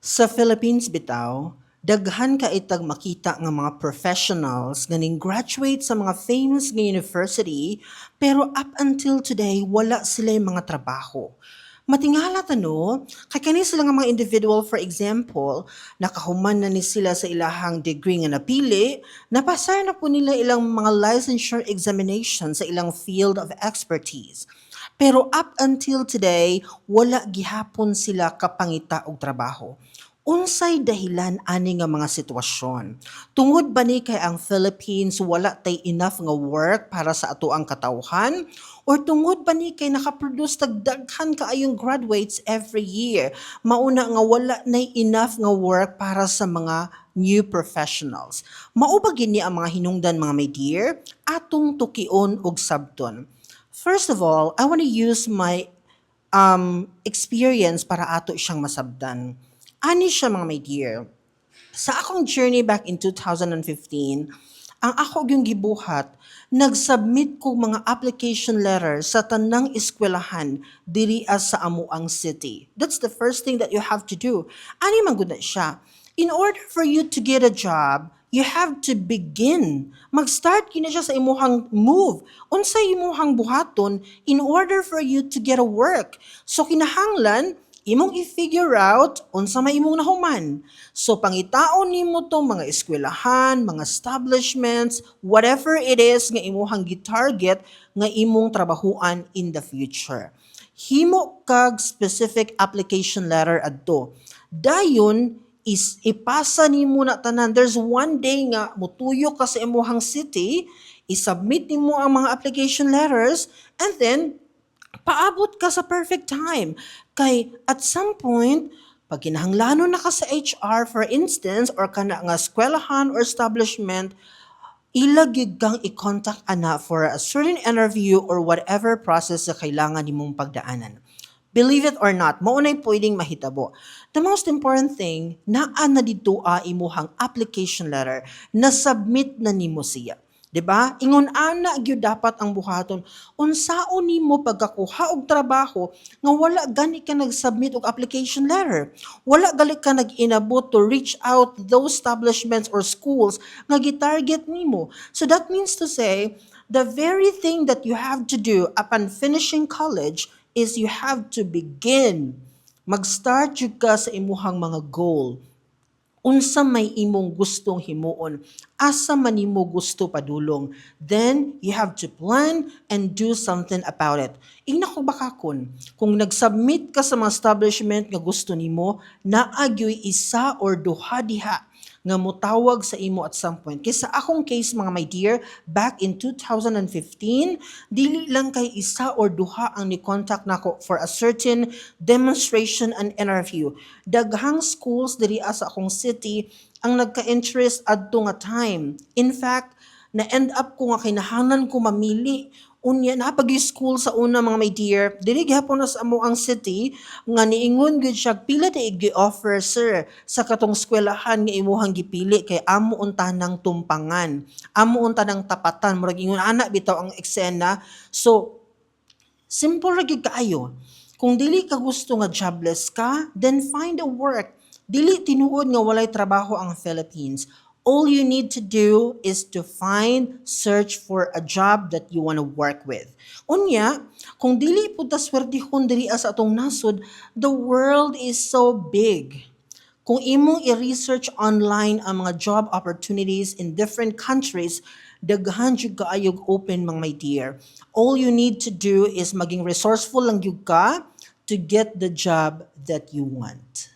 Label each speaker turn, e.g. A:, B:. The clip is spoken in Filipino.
A: Sa Philippines bitaw, daghan ka itag makita nga mga professionals nga ning graduate sa mga famous nga university pero up until today wala sila mga trabaho. Matingala tano, kay kani sila nga mga individual for example, nakahuman na ni sila sa ilahang degree nga napili, napasar na po nila ilang mga licensure examination sa ilang field of expertise. Pero up until today, wala gihapon sila kapangita og trabaho. Unsay dahilan ani nga mga sitwasyon? Tungod ba ni kay ang Philippines wala tay enough nga work para sa ato ang katawhan? Or tungod ba ni kay nakaproduce tagdaghan kaayong graduates every year? Mauna nga wala nay enough nga work para sa mga new professionals. Mao ba gini ang mga hinungdan mga my dear? Atong tukion og sabton. First of all, I want to use my experience para ato siyang masabdan. Ani siya mga my dear. Sa akong journey back in 2015, ang ako yung gibuhat, nag-submit ko mga application letter sa tanang eskwelahan diri as sa amuang city. That's the first thing that you have to do. Ani man gud na siya. In order for you to get a job, you have to begin. Mag-start kina siya sa imuhang move. Unsay imuhang buhaton in order for you to get a work. So kinahanglan, imong i-figure out unsa may imong nahuman. So pangitaon nimo tong mga eskwelahan, mga establishments, whatever it is nga imuhang gi-target nga imong trabahuan in the future. Himo kag specific application letter adto. Dayon is ipasa nimo na tanan. There's one day nga mutuyo ka sa imuhang city, i-submit nimo ang mga application letters, and then paabot ka sa perfect time. Kay at some point, pag kinahanglanon na ka sa HR for instance, or kana nga eskwelahan or establishment, ilagig kang i-contact ana for a certain interview or whatever process na kailangan nimong pagdaanan. Believe it or not, maunay pwedeng mahitabo. The most important thing, naa na dito imuhang application letter na submit na nimo siya. 'Di ba? Ingon ana gyud dapat ang buhaton. Unsaon nimo pagkakuha og trabaho nga wala gani ka nag-submit og application letter. Wala gali ka nag-inabot to reach out those establishments or schools nga gitarget nimo. So that means to say, the very thing that you have to do upon finishing college is you have to begin. Mag-start jud ka sa imuhang mga goal. Unsa may imong gustong himuon, asa man nimo gusto padulong, then you have to plan and do something about it. Ingna ko bakakon, kung nag-submit ka sa mga establishment nga gusto nimo, naagyoy isa or duha diha nga mutawag sa imo at some point. Kaya sa akong case mga my dear, back in 2015, dili lang kay isa or duha ang ni-contact nako for a certain demonstration and interview. Daghang schools diri sa akong city ang nagka-interest adto nga time. In fact, na-end up ko nga kinahanglan ko mamili unya na pag school sa una mga my dear, dili gihapon na sa amo ang city nga niingon gud siya pila ta gi-offer sir sa katong eskwelahan nga imuhang gipili kay amo unta nang tumpangan, amo unta nang tapatan, murag ingon ana bitaw ang eksena. So simple ra gyud kaayo. Kung dili ka gusto nga jobless ka, then find a work. Dili tinuod nga walay trabaho ang Philippines. All you need to do is to search for a job that you want to work with. Unya, kung dili po ta swertihon diri sa atong nasod, the world is so big. Kung imong i-research online ang mga job opportunities in different countries, daghan jud kaayog open mga my dear. All you need to do is maging resourceful lang jud ka to get the job that you want.